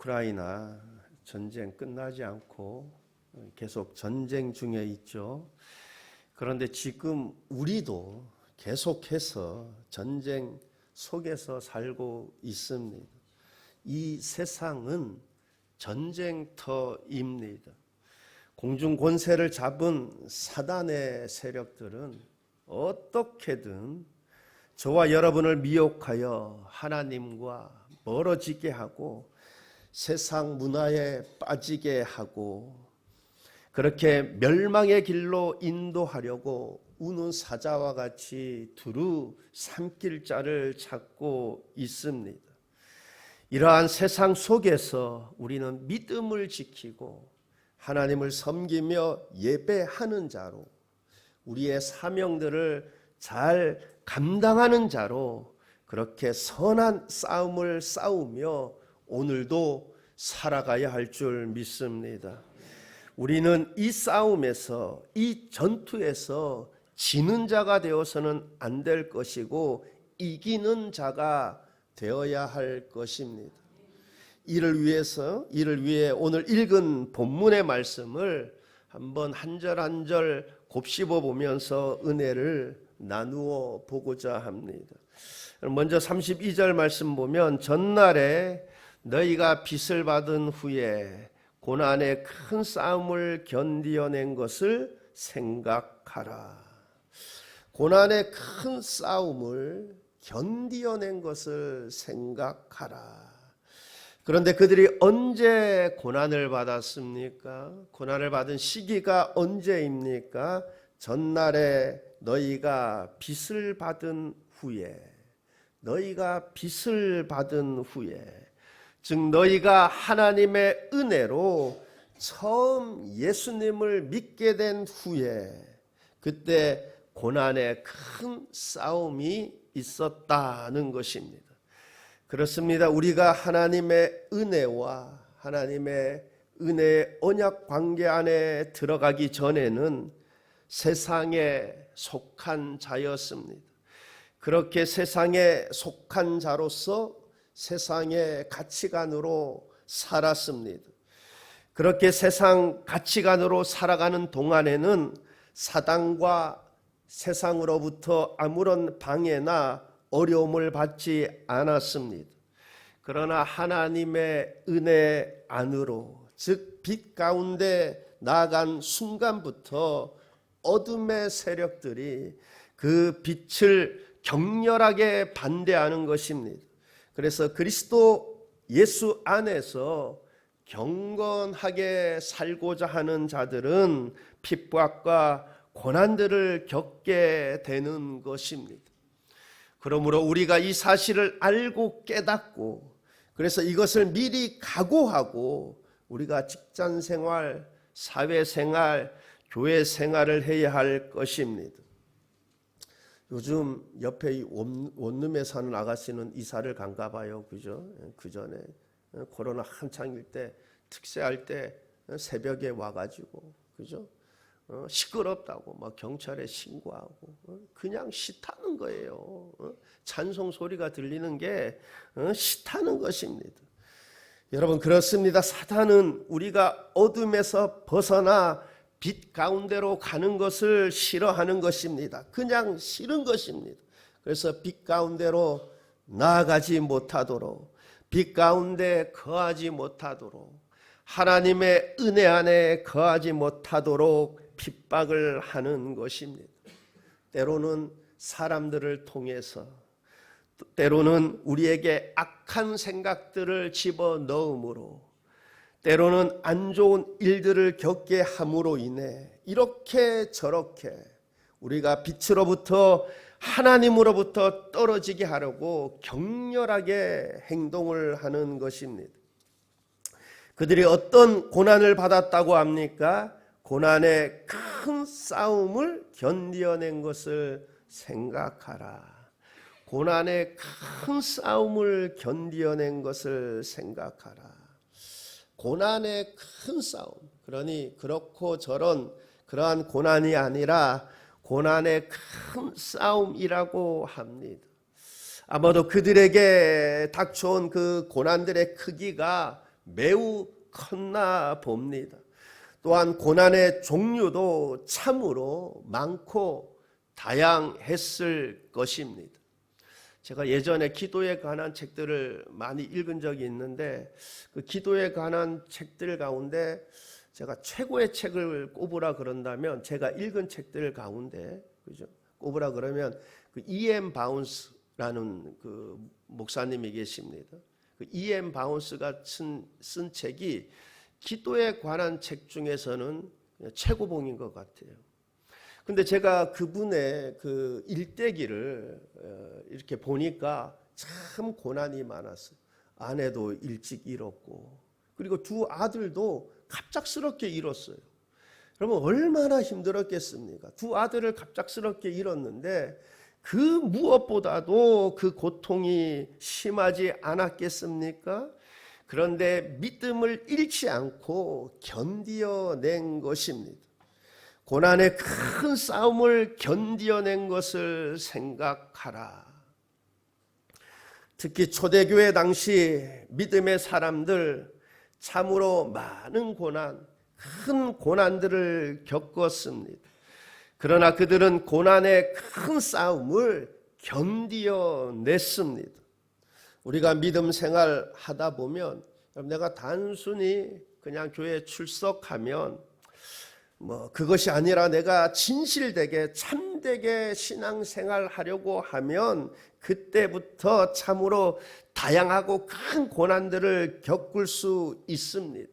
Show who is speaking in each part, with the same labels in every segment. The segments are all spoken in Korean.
Speaker 1: 우크라이나 전쟁 끝나지 않고 계속 전쟁 중에 있죠. 그런데 지금 우리도 계속해서 전쟁 속에서 살고 있습니다. 이 세상은 전쟁터입니다. 공중 권세를 잡은 사단의 세력들은 어떻게든 저와 여러분을 미혹하여 하나님과 멀어지게 하고 세상 문화에 빠지게 하고 그렇게 멸망의 길로 인도하려고 우는 사자와 같이 두루 삼킬 자를 찾고 있습니다. 이러한 세상 속에서 우리는 믿음을 지키고 하나님을 섬기며 예배하는 자로 우리의 사명들을 잘 감당하는 자로 그렇게 선한 싸움을 싸우며 오늘도 살아가야 할 줄 믿습니다. 우리는 이 싸움에서 이 전투에서 지는 자가 되어서는 안 될 것이고 이기는 자가 되어야 할 것입니다. 이를 위해 오늘 읽은 본문의 말씀을 한번 한 절 한 절 곱씹어 보면서 은혜를 나누어 보고자 합니다. 먼저 32절 말씀 보면 전날에 너희가 빚을 받은 후에 고난의 큰 싸움을 견디어낸 것을 생각하라. 고난의 큰 싸움을 견디어낸 것을 생각하라. 그런데 그들이 언제 고난을 받았습니까? 고난을 받은 시기가 언제입니까? 전날에 너희가 빚을 받은 후에, 즉 너희가 하나님의 은혜로 처음 예수님을 믿게 된 후에 그때 고난의 큰 싸움이 있었다는 것입니다. 그렇습니다. 우리가 하나님의 은혜와 하나님의 은혜의 언약 관계 안에 들어가기 전에는 세상에 속한 자였습니다. 그렇게 세상에 속한 자로서 세상의 가치관으로 살았습니다. 그렇게 세상 가치관으로 살아가는 동안에는 사단과 세상으로부터 아무런 방해나 어려움을 받지 않았습니다. 그러나 하나님의 은혜 안으로, 즉 빛 가운데 나아간 순간부터 어둠의 세력들이 그 빛을 격렬하게 반대하는 것입니다. 그래서 그리스도 예수 안에서 경건하게 살고자 하는 자들은 핍박과 고난들을 겪게 되는 것입니다. 그러므로 우리가 이 사실을 알고 깨닫고 그래서 이것을 미리 각오하고 우리가 직장 생활, 사회 생활, 교회 생활을 해야 할 것입니다. 요즘 옆에 원룸에 사는 아가씨는 이사를 간가 봐요. 그죠? 그 전에 코로나 한창일 때 특세할 때 새벽에 와가지고 그죠? 시끄럽다고 막 경찰에 신고하고 그냥 싫다는 거예요. 찬송 소리가 들리는 게 싫다는 것입니다. 여러분 그렇습니다. 사단은 우리가 어둠에서 벗어나 빛 가운데로 가는 것을 싫어하는 것입니다. 그냥 싫은 것입니다. 그래서 빛 가운데로 나아가지 못하도록, 빛 가운데 거하지 못하도록, 하나님의 은혜 안에 거하지 못하도록 핍박을 하는 것입니다. 때로는 사람들을 통해서, 때로는 우리에게 악한 생각들을 집어넣음으로, 때로는 안 좋은 일들을 겪게 함으로 인해 이렇게 저렇게 우리가 빛으로부터 하나님으로부터 떨어지게 하려고 격렬하게 행동을 하는 것입니다. 그들이 어떤 고난을 받았다고 합니까? 고난의 큰 싸움을 견디어낸 것을 생각하라. 고난의 큰 싸움을 견디어낸 것을 생각하라. 고난의 큰 싸움, 그러니 그렇고 저런 그러한 고난이 아니라 고난의 큰 싸움이라고 합니다. 아마도 그들에게 닥쳐온 그 고난들의 크기가 매우 컸나 봅니다. 또한 고난의 종류도 참으로 많고 다양했을 것입니다. 제가 예전에 기도에 관한 책들을 많이 읽은 적이 있는데 그 기도에 관한 책들 가운데 제가 최고의 책을 꼽으라 그런다면 제가 읽은 책들 가운데 그죠? 꼽으라 그러면 그 E.M. 바운스라는 그 목사님이 계십니다. 그 E.M. 바운스가 쓴 책이 기도에 관한 책 중에서는 최고봉인 것 같아요. 근데 제가 그분의 그 일대기를 이렇게 보니까 참 고난이 많았어요. 아내도 일찍 잃었고, 그리고 두 아들도 갑작스럽게 잃었어요. 그러면 얼마나 힘들었겠습니까? 두 아들을 갑작스럽게 잃었는데 그 무엇보다도 그 고통이 심하지 않았겠습니까? 그런데 믿음을 잃지 않고 견디어낸 것입니다. 고난의 큰 싸움을 견디어낸 것을 생각하라. 특히 초대교회 당시 믿음의 사람들 참으로 많은 고난, 큰 고난들을 겪었습니다. 그러나 그들은 고난의 큰 싸움을 견디어냈습니다. 우리가 믿음 생활 하다 보면 내가 단순히 그냥 교회에 출석하면 그것이 아니라 내가 진실되게 참되게 신앙생활 하려고 하면 그때부터 참으로 다양하고 큰 고난들을 겪을 수 있습니다.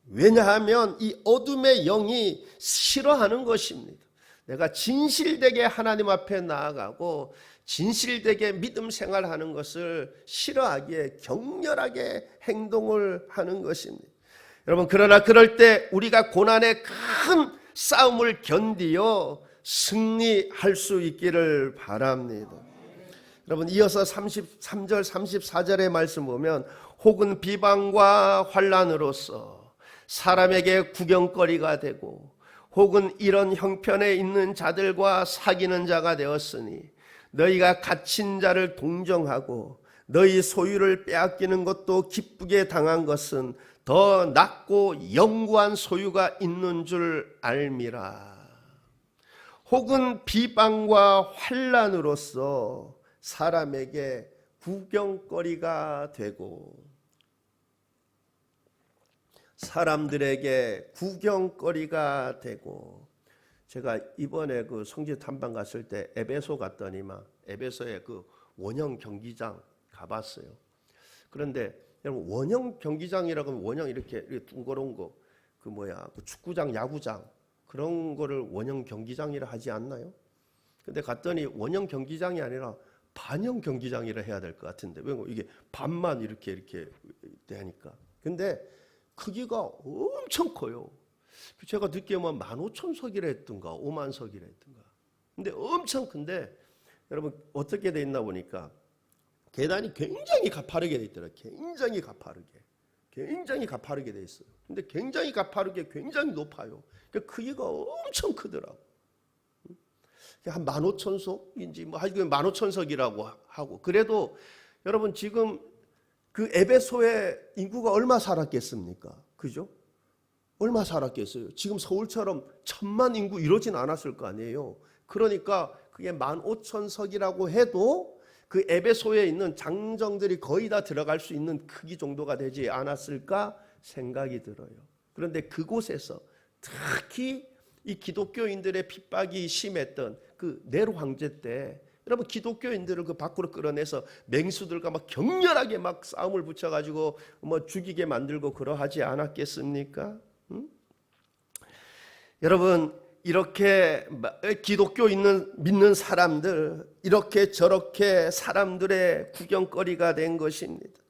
Speaker 1: 왜냐하면 이 어둠의 영이 싫어하는 것입니다. 내가 진실되게 하나님 앞에 나아가고 진실되게 믿음 생활하는 것을 싫어하기에 격렬하게 행동을 하는 것입니다. 여러분, 그러나 그럴 때 우리가 고난의 큰 싸움을 견디어 승리할 수 있기를 바랍니다. 여러분, 이어서 33절 34절의 말씀 보면 혹은 비방과 환난으로서 사람에게 구경거리가 되고 혹은 이런 형편에 있는 자들과 사귀는 자가 되었으니 너희가 갇힌 자를 동정하고 너희 소유를 빼앗기는 것도 기쁘게 당한 것은 더 낫고 영구한 소유가 있는 줄 알미라. 혹은 비방과 환난으로서 사람에게 구경거리가 되고 사람들에게 구경거리가 되고 제가 이번에 그 성지 탐방 갔을 때 에베소 갔더니만 에베소의 그 원형 경기장 가봤어요. 그런데 여러분 원형 경기장이라고 하면 원형 이렇게 둥그런 거 그 그 축구장 야구장 그런 거를 원형 경기장이라 하지 않나요? 근데 갔더니 원형 경기장이 아니라 반형 경기장이라 해야 될 것 같은데 왜 이게 반만 이렇게 되니까. 근데 크기가 엄청 커요. 제가 듣기에 15,000석이라 했던가 50,000석이라 했던가. 근데 엄청 큰데 여러분 어떻게 돼 있나 보니까 계단이 굉장히 가파르게 돼 있더라고요. 굉장히 가파르게 돼 있어요. 근데 굉장히 가파르게 굉장히 높아요. 크기가 엄청 크더라고. 한 15,000석인지 하여튼 15,000석이라고 하고. 그래도 여러분 지금 그 에베소의 인구가 얼마 살았겠습니까? 그죠? 얼마 살았겠어요? 지금 서울처럼 1,000만 인구 이러진 않았을 거 아니에요. 그러니까 그게 15,000석이라고 해도 그 에베소에 있는 장정들이 거의 다 들어갈 수 있는 크기 정도가 되지 않았을까 생각이 들어요. 그런데 그곳에서 특히 이 기독교인들의 핍박이 심했던 그 네로 황제 때 여러분 기독교인들을 그 밖으로 끌어내서 맹수들과 막 격렬하게 막 싸움을 붙여가지고 죽이게 만들고 그러하지 않았겠습니까? 여러분 이렇게 기독교 믿는 사람들 이렇게 저렇게 사람들의 구경거리가 된 것입니다.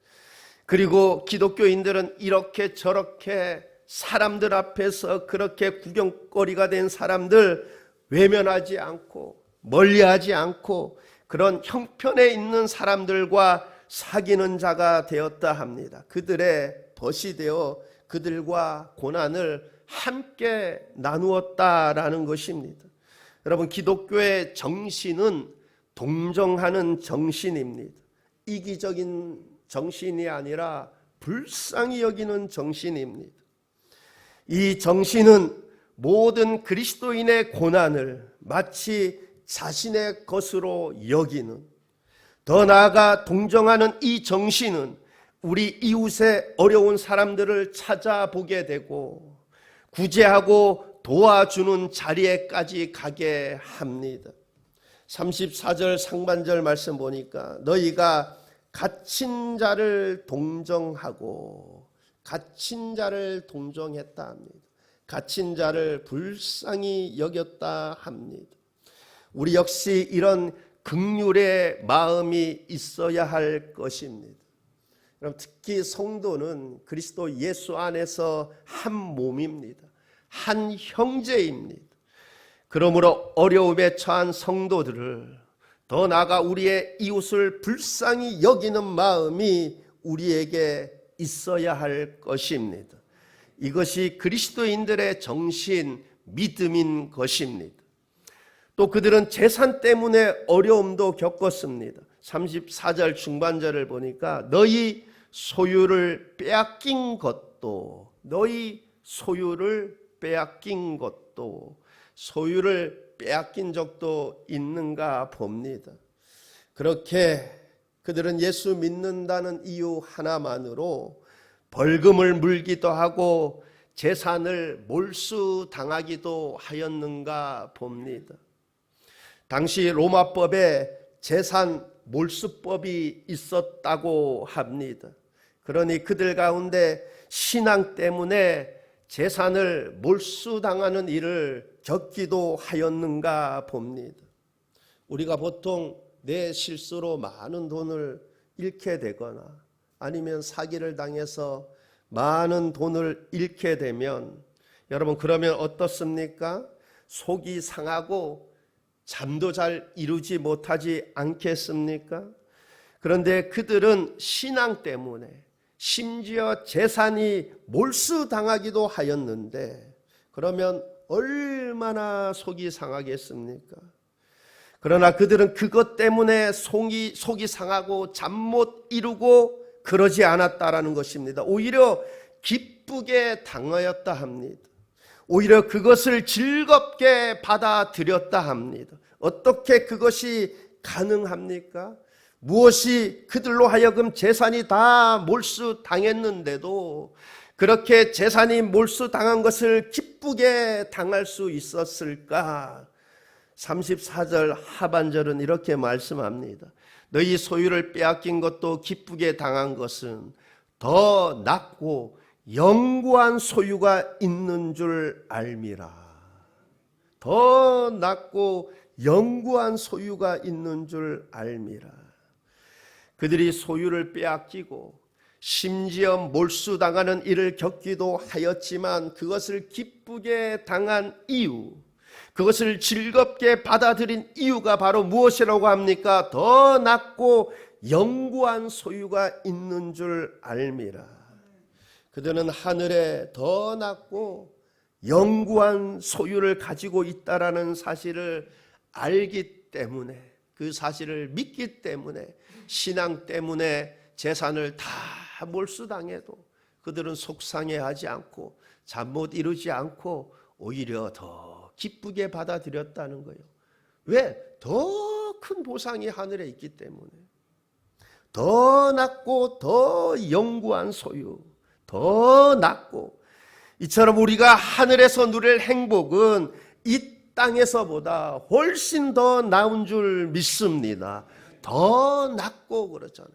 Speaker 1: 그리고 기독교인들은 이렇게 저렇게 사람들 앞에서 그렇게 구경거리가 된 사람들 외면하지 않고 멀리하지 않고 그런 형편에 있는 사람들과 사귀는 자가 되었다 합니다. 그들의 벗이 되어 그들과 고난을 함께 나누었다라는 것입니다. 여러분 기독교의 정신은 동정하는 정신입니다. 이기적인 정신이 아니라 불쌍히 여기는 정신입니다. 이 정신은 모든 그리스도인의 고난을 마치 자신의 것으로 여기는, 더 나아가 동정하는 이 정신은 우리 이웃의 어려운 사람들을 찾아보게 되고 구제하고 도와주는 자리에까지 가게 합니다. 34절 상반절 말씀 보니까 너희가 갇힌 자를 동정하고, 갇힌 자를 동정했다 합니다. 갇힌 자를 불쌍히 여겼다 합니다. 우리 역시 이런 긍휼의 마음이 있어야 할 것입니다. 그럼 특히 성도는 그리스도 예수 안에서 한 몸입니다. 한 형제입니다. 그러므로 어려움에 처한 성도들을, 더 나아가 우리의 이웃을 불쌍히 여기는 마음이 우리에게 있어야 할 것입니다. 이것이 그리스도인들의 정신, 믿음인 것입니다. 또 그들은 재산 때문에 어려움도 겪었습니다. 34절 중반절을 보니까 너희 소유를 빼앗긴 것도, 너희 소유를 빼앗긴 것도, 소유를 빼앗긴 적도 있는가 봅니다. 그렇게 그들은 예수 믿는다는 이유 하나만으로 벌금을 물기도 하고 재산을 몰수당하기도 하였는가 봅니다. 당시 로마법에 재산 몰수법이 있었다고 합니다. 그러니 그들 가운데 신앙 때문에 재산을 몰수당하는 일을 겪기도 하였는가 봅니다. 우리가 보통 내 실수로 많은 돈을 잃게 되거나 아니면 사기를 당해서 많은 돈을 잃게 되면, 여러분 그러면 어떻습니까? 속이 상하고 잠도 잘 이루지 못하지 않겠습니까? 그런데 그들은 신앙 때문에 심지어 재산이 몰수당하기도 하였는데, 그러면 얼마나 속이 상하겠습니까? 그러나 그들은 그것 때문에 속이 상하고 잠 못 이루고 그러지 않았다라는 것입니다. 오히려 기쁘게 당하였다 합니다. 오히려 그것을 즐겁게 받아들였다 합니다. 어떻게 그것이 가능합니까? 무엇이 그들로 하여금 재산이 다 몰수당했는데도 그렇게 재산이 몰수당한 것을 기쁘게 당할 수 있었을까? 34절 하반절은 이렇게 말씀합니다. 너희 소유를 빼앗긴 것도 기쁘게 당한 것은 더 낫고 영구한 소유가 있는 줄 알미라. 더 낫고 영구한 소유가 있는 줄 알미라. 그들이 소유를 빼앗기고 심지어 몰수당하는 일을 겪기도 하였지만 그것을 기쁘게 당한 이유, 그것을 즐겁게 받아들인 이유가 바로 무엇이라고 합니까? 더 낫고 영구한 소유가 있는 줄 알미라. 그들은 하늘에 더 낫고 영구한 소유를 가지고 있다라는 사실을 알기 때문에, 그 사실을 믿기 때문에, 신앙 때문에 재산을 다 몰수당해도 그들은 속상해하지 않고 잠 못 이루지 않고 오히려 더 기쁘게 받아들였다는 거예요. 왜? 더 큰 보상이 하늘에 있기 때문에. 더 낫고 더 영구한 소유, 더 낫고, 이처럼 우리가 하늘에서 누릴 행복은 이 땅에서보다 훨씬 더 나은 줄 믿습니다. 더 낫고 그렇잖아요.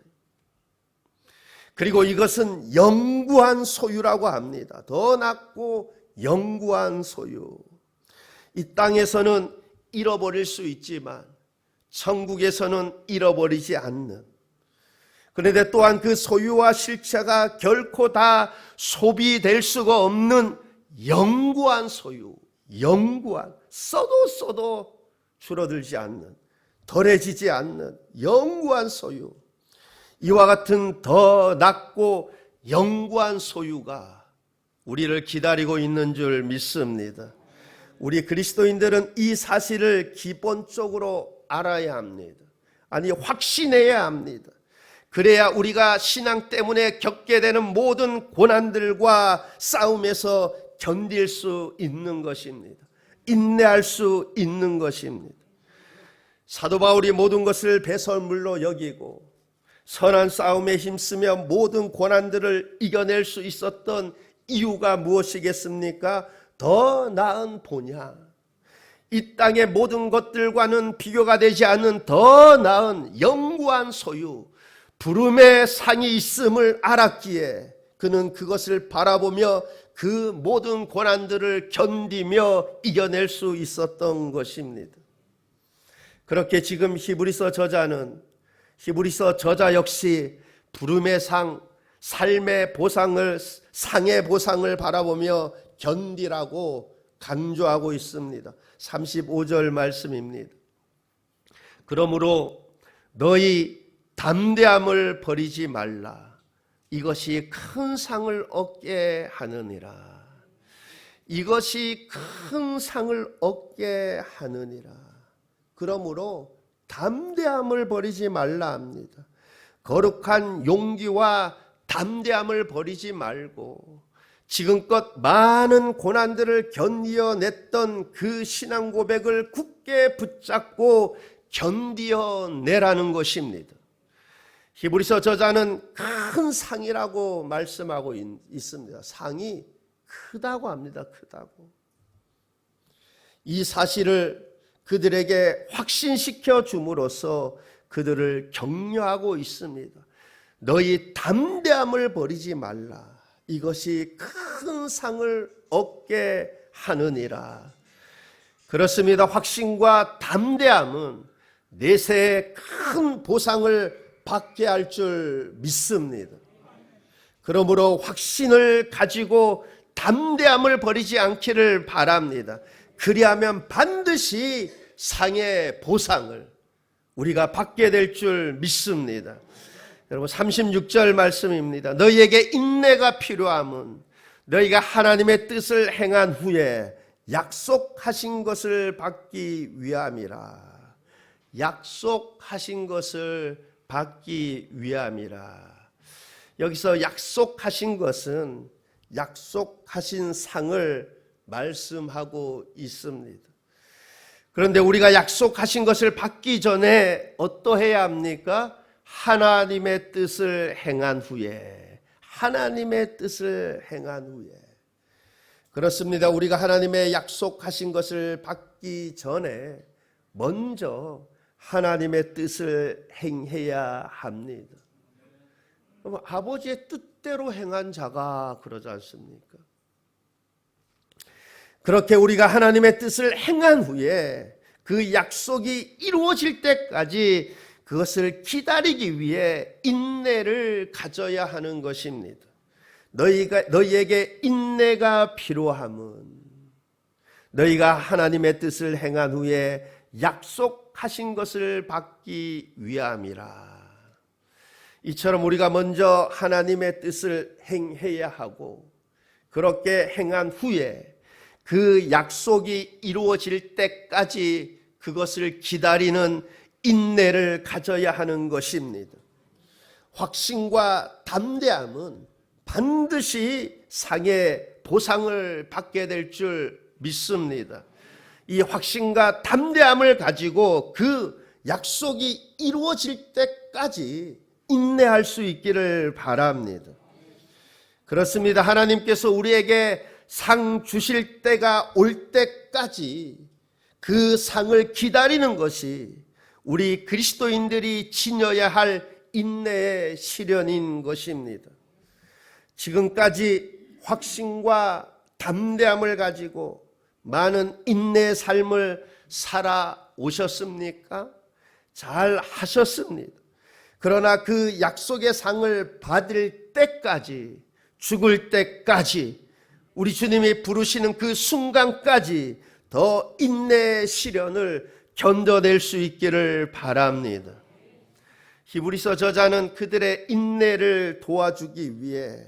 Speaker 1: 그리고 이것은 영구한 소유라고 합니다. 더 낫고 영구한 소유. 이 땅에서는 잃어버릴 수 있지만 천국에서는 잃어버리지 않는, 그런데 또한 그 소유와 실체가 결코 다 소비될 수가 없는 영구한 소유, 영구한, 써도 줄어들지 않는, 덜해지지 않는 영구한 소유. 이와 같은 더 낫고 영구한 소유가 우리를 기다리고 있는 줄 믿습니다. 우리 그리스도인들은 이 사실을 기본적으로 알아야 합니다. 아니, 확신해야 합니다. 그래야 우리가 신앙 때문에 겪게 되는 모든 고난들과 싸움에서 견딜 수 있는 것입니다. 인내할 수 있는 것입니다. 사도 바울이 모든 것을 배설물로 여기고 선한 싸움에 힘쓰며 모든 고난들을 이겨낼 수 있었던 이유가 무엇이겠습니까? 더 나은 본향, 이 땅의 모든 것들과는 비교가 되지 않는 더 나은 영구한 소유, 부름의 상이 있음을 알았기에 그는 그것을 바라보며 그 모든 고난들을 견디며 이겨낼 수 있었던 것입니다. 그렇게 지금 히브리서 저자 역시 부름의 상, 삶의 보상을, 상의 보상을 바라보며 견디라고 강조하고 있습니다. 35절 말씀입니다. 그러므로 너희 담대함을 버리지 말라. 이것이 큰 상을 얻게 하느니라. 이것이 큰 상을 얻게 하느니라. 그러므로 담대함을 버리지 말라 합니다. 거룩한 용기와 담대함을 버리지 말고 지금껏 많은 고난들을 견디어냈던 그 신앙 고백을 굳게 붙잡고 견디어내라는 것입니다. 히브리서 저자는 큰 상이라고 말씀하고 있습니다. 상이 크다고 합니다. 크다고. 이 사실을 그들에게 확신시켜 줌으로써 그들을 격려하고 있습니다. 너희 담대함을 버리지 말라. 이것이 큰 상을 얻게 하느니라. 그렇습니다. 확신과 담대함은 내세의 큰 보상을 받게 할 줄 믿습니다. 그러므로 확신을 가지고 담대함을 버리지 않기를 바랍니다. 그리하면 반드시 상의 보상을 우리가 받게 될 줄 믿습니다. 여러분 36절 말씀입니다. 너희에게 인내가 필요함은 너희가 하나님의 뜻을 행한 후에 약속하신 것을 받기 위함이라. 약속하신 것을 받기 위함이라. 여기서 약속하신 것은 약속하신 상을 말씀하고 있습니다. 그런데 우리가 약속하신 것을 받기 전에 어떠해야 합니까? 하나님의 뜻을 행한 후에, 하나님의 뜻을 행한 후에. 그렇습니다. 우리가 하나님의 약속하신 것을 받기 전에 먼저 하나님의 뜻을 행해야 합니다. 아버지의 뜻대로 행한 자가 그러지 않습니까? 그렇게 우리가 하나님의 뜻을 행한 후에 그 약속이 이루어질 때까지 그것을 기다리기 위해 인내를 가져야 하는 것입니다. 너희에게 인내가 필요함은 너희가 하나님의 뜻을 행한 후에 약속하신 것을 받기 위함이라. 이처럼 우리가 먼저 하나님의 뜻을 행해야 하고 그렇게 행한 후에 그 약속이 이루어질 때까지 그것을 기다리는 인내를 가져야 하는 것입니다. 확신과 담대함은 반드시 상의 보상을 받게 될 줄 믿습니다. 이 확신과 담대함을 가지고 그 약속이 이루어질 때까지 인내할 수 있기를 바랍니다. 그렇습니다. 하나님께서 우리에게 상 주실 때가 올 때까지 그 상을 기다리는 것이 우리 그리스도인들이 지녀야 할 인내의 시련인 것입니다. 지금까지 확신과 담대함을 가지고 많은 인내의 삶을 살아오셨습니까? 잘 하셨습니다. 그러나 그 약속의 상을 받을 때까지, 죽을 때까지, 우리 주님이 부르시는 그 순간까지 더 인내의 시련을 견뎌낼 수 있기를 바랍니다. 히브리서 저자는 그들의 인내를 도와주기 위해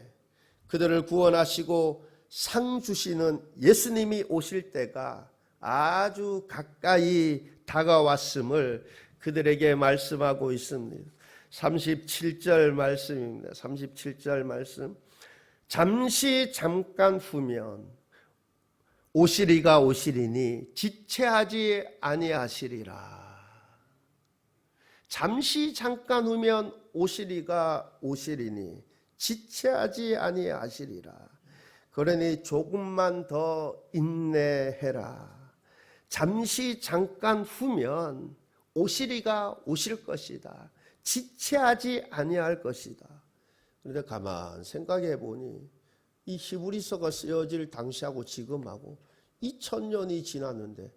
Speaker 1: 그들을 구원하시고 상 주시는 예수님이 오실 때가 아주 가까이 다가왔음을 그들에게 말씀하고 있습니다. 37절 말씀입니다. 37절 말씀. 잠시 잠깐 후면 오시리가 오시리니 지체하지 아니하시리라. 잠시 잠깐 후면 오시리가 오시리니 지체하지 아니하시리라. 그러니 조금만 더 인내해라. 잠시 잠깐 후면 오시리가 오실 것이다. 지체하지 아니할 것이다. 그런데 가만 생각해 보니 이 히브리서가 쓰여질 당시하고 지금하고 2000년이 지났는데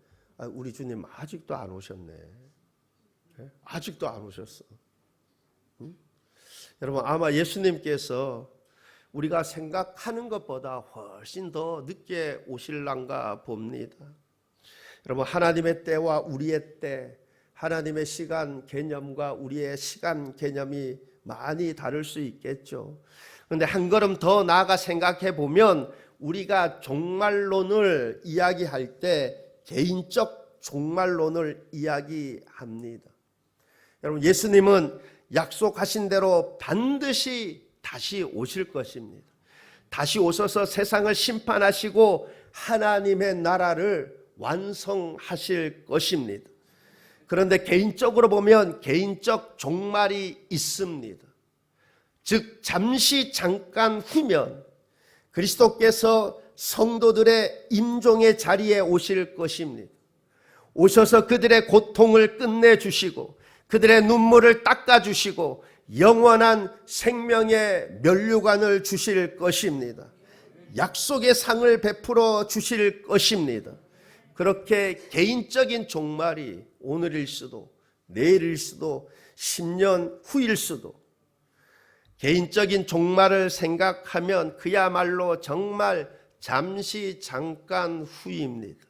Speaker 1: 우리 주님 아직도 안 오셨네. 아직도 안 오셨어. 응? 여러분 아마 예수님께서 우리가 생각하는 것보다 훨씬 더 늦게 오실란가 봅니다. 여러분 하나님의 때와 우리의 때, 하나님의 시간 개념과 우리의 시간 개념이 많이 다를 수 있겠죠. 그런데 한 걸음 더 나아가 생각해 보면 우리가 종말론을 이야기할 때 개인적 종말론을 이야기합니다. 여러분 예수님은 약속하신 대로 반드시 다시 오실 것입니다. 다시 오셔서 세상을 심판하시고 하나님의 나라를 완성하실 것입니다. 그런데 개인적으로 보면 개인적 종말이 있습니다. 즉 잠시 잠깐 후면 그리스도께서 성도들의 임종의 자리에 오실 것입니다. 오셔서 그들의 고통을 끝내주시고 그들의 눈물을 닦아주시고 영원한 생명의 면류관을 주실 것입니다. 약속의 상을 베풀어 주실 것입니다. 그렇게 개인적인 종말이 오늘일 수도 내일일 수도 10년 후일 수도 개인적인 종말을 생각하면 그야말로 정말 잠시 잠깐 후입니다.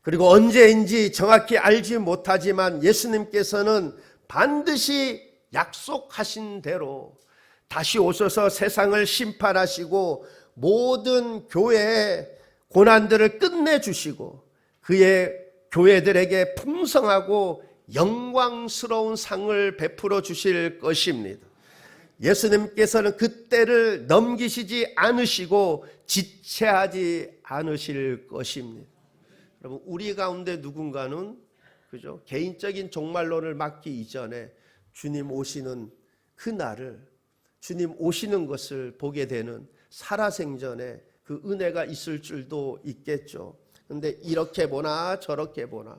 Speaker 1: 그리고 언제인지 정확히 알지 못하지만 예수님께서는 반드시 약속하신 대로 다시 오셔서 세상을 심판하시고 모든 교회의 고난들을 끝내주시고 그의 교회들에게 풍성하고 영광스러운 상을 베풀어 주실 것입니다. 예수님께서는 그때를 넘기시지 않으시고 지체하지 않으실 것입니다. 여러분 우리 가운데 누군가는 그죠? 개인적인 종말론을 맡기 이전에 주님 오시는 그 날을 주님 오시는 것을 보게 되는 살아생전에 그 은혜가 있을 줄도 있겠죠. 그런데 이렇게 보나 저렇게 보나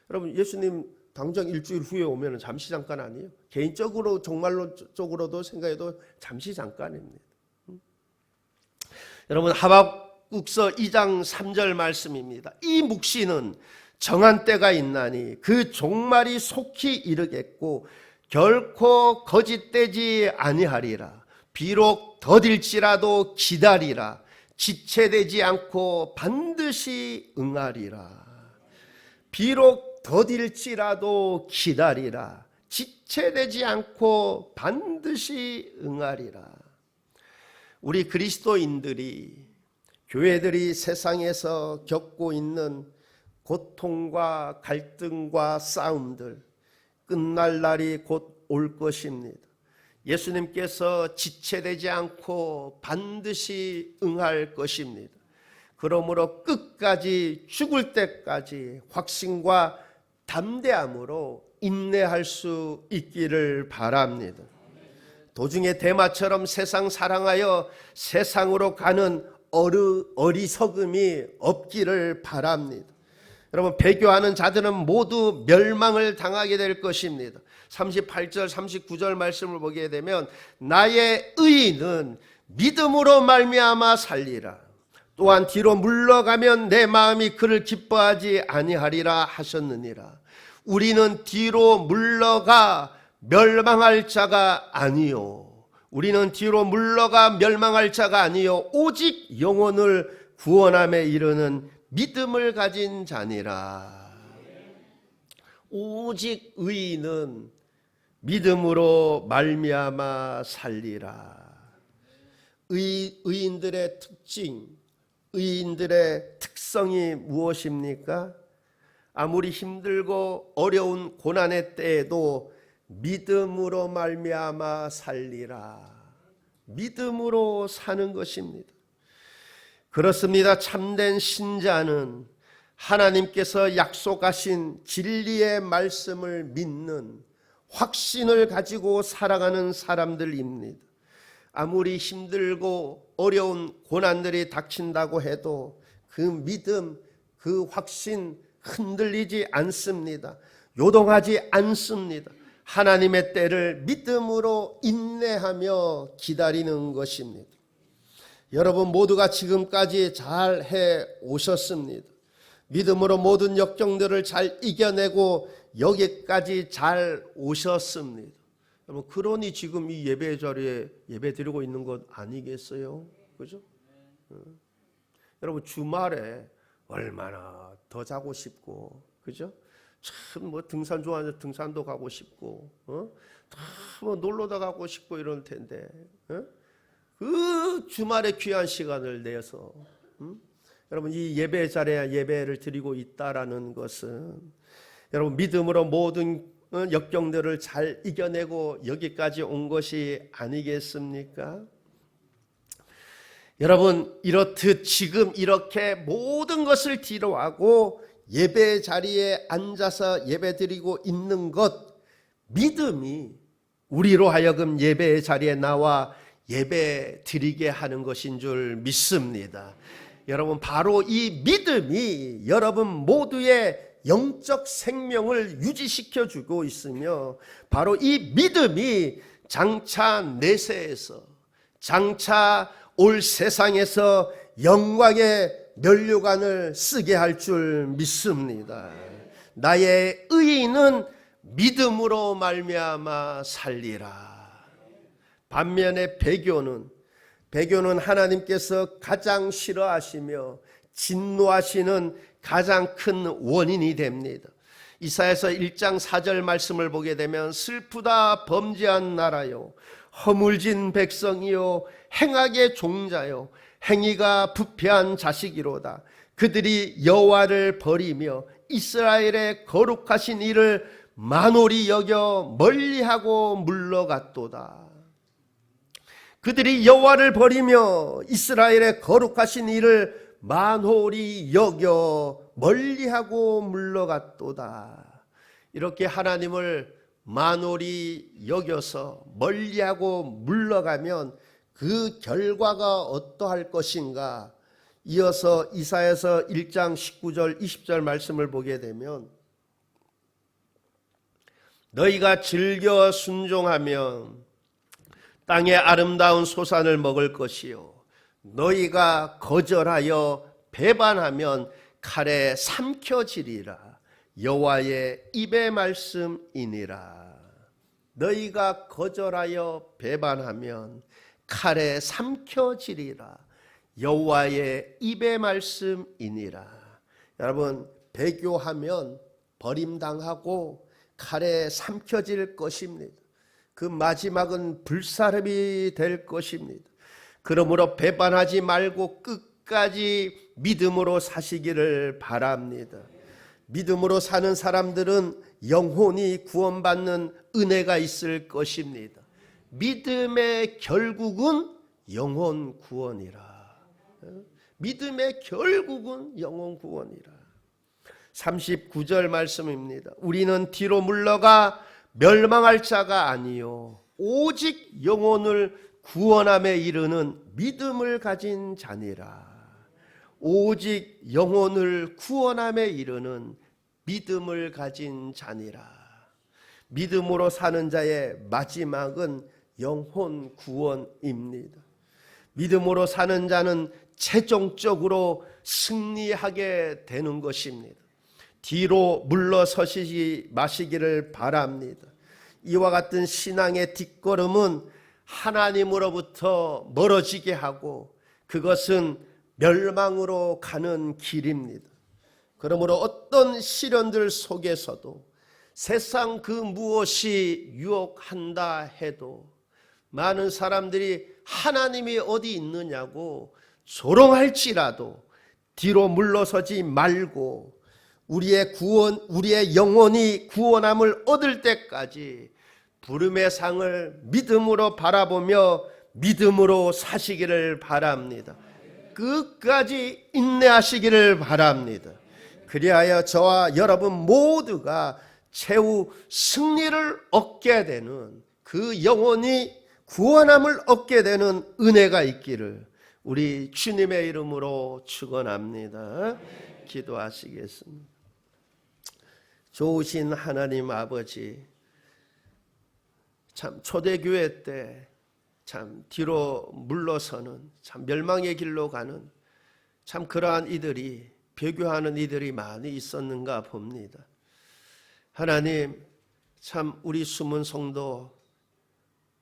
Speaker 1: 여러분 예수님 당장 일주일 후에 오면 잠시 잠깐 아니에요? 개인적으로 종말론 쪽으로도 생각해도 잠시 잠깐입니다. 여러분 하박국서 2장 3절 말씀입니다. 이 묵시는 정한 때가 있나니 그 종말이 속히 이르겠고 결코 거짓되지 아니하리라. 비록 더딜지라도 기다리라. 지체되지 않고 반드시 응하리라. 비록 더딜지라도 기다리라. 지체되지 않고 반드시 응하리라. 우리 그리스도인들이 교회들이 세상에서 겪고 있는 고통과 갈등과 싸움들 끝날 날이 곧 올 것입니다. 예수님께서 지체되지 않고 반드시 응할 것입니다. 그러므로 끝까지 죽을 때까지 확신과 담대함으로 인내할 수 있기를 바랍니다. 도중에 대마처럼 세상 사랑하여 세상으로 가는 어리석음이 없기를 바랍니다. 여러분 배교하는 자들은 모두 멸망을 당하게 될 것입니다. 38절 39절 말씀을 보게 되면 나의 의인은 믿음으로 말미암아 살리라. 또한 뒤로 물러가면 내 마음이 그를 기뻐하지 아니하리라 하셨느니라. 우리는 뒤로 물러가 멸망할 자가 아니요 우리는 뒤로 물러가 멸망할 자가 아니요 오직 영혼을 구원함에 이르는 믿음을 가진 자니라. 오직 의인은 믿음으로 말미암아 살리라. 의인들의 특징, 의인들의 특성이 무엇입니까? 아무리 힘들고 어려운 고난의 때에도 믿음으로 말미암아 살리라. 믿음으로 사는 것입니다. 그렇습니다. 참된 신자는 하나님께서 약속하신 진리의 말씀을 믿는 확신을 가지고 살아가는 사람들입니다. 아무리 힘들고 어려운 고난들이 닥친다고 해도 그 믿음, 그 확신 흔들리지 않습니다. 요동하지 않습니다. 하나님의 때를 믿음으로 인내하며 기다리는 것입니다. 여러분 모두가 지금까지 잘 해 오셨습니다. 믿음으로 모든 역경들을 잘 이겨내고 여기까지 잘 오셨습니다. 여러분 그러니 지금 이 예배 자리에 예배 드리고 있는 것 아니겠어요? 그죠? 여러분 주말에 얼마나 더 자고 싶고, 그죠? 참 뭐 등산 좋아하는 등산도 가고 싶고, 뭐 놀러도 가고 싶고 이럴 텐데, 그 주말에 귀한 시간을 내서, 여러분 이 예배 자리에 예배를 드리고 있다라는 것은 여러분 믿음으로 모든 역경들을 잘 이겨내고 여기까지 온 것이 아니겠습니까? 여러분 이렇듯 지금 이렇게 모든 것을 뒤로하고 예배 자리에 앉아서 예배드리고 있는 것, 믿음이 우리로 하여금 예배 자리에 나와 예배 드리게 하는 것인 줄 믿습니다. 여러분 바로 이 믿음이 여러분 모두의 영적 생명을 유지시켜 주고 있으며, 바로 이 믿음이 장차 내세에서, 장차 올 세상에서 영광의 면류관을 쓰게 할 줄 믿습니다. 나의 의인은 믿음으로 말미암아 살리라. 반면에 배교는 하나님께서 가장 싫어하시며 진노하시는 가장 큰 원인이 됩니다. 이사야서 1장 4절 말씀을 보게 되면 슬프다 범죄한 나라요, 허물진 백성이요, 행악의 종자요, 행위가 부패한 자식이로다. 그들이 여호와를 버리며 이스라엘의 거룩하신 이를 만홀히 여겨 멀리하고 물러갔도다. 그들이 여호와를 버리며 이스라엘의 거룩하신 이를 만홀히 여겨 멀리하고 물러갔도다. 이렇게 하나님을 만홀히 여겨서 멀리하고 물러가면 그 결과가 어떠할 것인가? 이어서 이사야서 1장 19절 20절 말씀을 보게 되면, 너희가 즐겨 순종하면 땅의 아름다운 소산을 먹을 것이요, 너희가 거절하여 배반하면 칼에 삼켜지리라. 여호와의 입의 말씀이니라. 너희가 거절하여 배반하면 칼에 삼켜지리라. 여호와의 입의 말씀이니라. 여러분 배교하면 버림당하고 칼에 삼켜질 것입니다. 그 마지막은 불사름이 될 것입니다. 그러므로 배반하지 말고 끝까지 믿음으로 사시기를 바랍니다. 믿음으로 사는 사람들은 영혼이 구원받는 은혜가 있을 것입니다. 믿음의 결국은 영혼 구원이라. 믿음의 결국은 영혼 구원이라. 39절 말씀입니다. 우리는 뒤로 물러가 멸망할 자가 아니요 오직 영혼을 구원함에 이르는 믿음을 가진 자니라. 오직 영혼을 구원함에 이르는 믿음을 가진 자니라. 믿음으로 사는 자의 마지막은 영혼 구원입니다. 믿음으로 사는 자는 최종적으로 승리하게 되는 것입니다. 뒤로 물러서시지 마시기를 바랍니다. 이와 같은 신앙의 뒷걸음은 하나님으로부터 멀어지게 하고 그것은 멸망으로 가는 길입니다. 그러므로 어떤 시련들 속에서도 세상 그 무엇이 유혹한다 해도 많은 사람들이 하나님이 어디 있느냐고 조롱할지라도 뒤로 물러서지 말고 우리의 영혼이 구원함을 얻을 때까지 부름의 상을 믿음으로 바라보며 믿음으로 사시기를 바랍니다. 끝까지 인내하시기를 바랍니다. 그리하여 저와 여러분 모두가 최후 승리를 얻게 되는, 그 영혼이 구원함을 얻게 되는 은혜가 있기를 우리 주님의 이름으로 축원합니다. 기도하시겠습니다. 좋으신 하나님 아버지, 참 초대교회 때 참 뒤로 물러서는, 참 멸망의 길로 가는 참 그러한 이들이, 배교하는 이들이 많이 있었는가 봅니다. 하나님, 참 우리 숨은 성도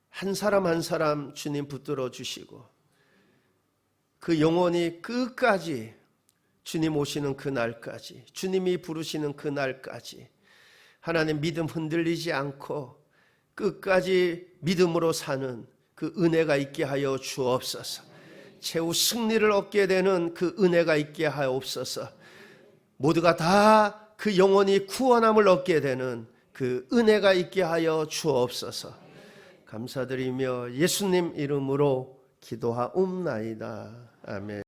Speaker 1: 한 사람 한 사람 주님 붙들어 주시고, 그 영혼이 끝까지 주님 오시는 그날까지, 주님이 부르시는 그날까지 하나님 믿음 흔들리지 않고 끝까지 믿음으로 사는 그 은혜가 있게 하여 주옵소서. 최후 승리를 얻게 되는 그 은혜가 있게 하옵소서. 모두가 다 그 영혼이 구원함을 얻게 되는 그 은혜가 있게 하여 주옵소서. 감사드리며 예수님 이름으로 기도하옵나이다. 아멘.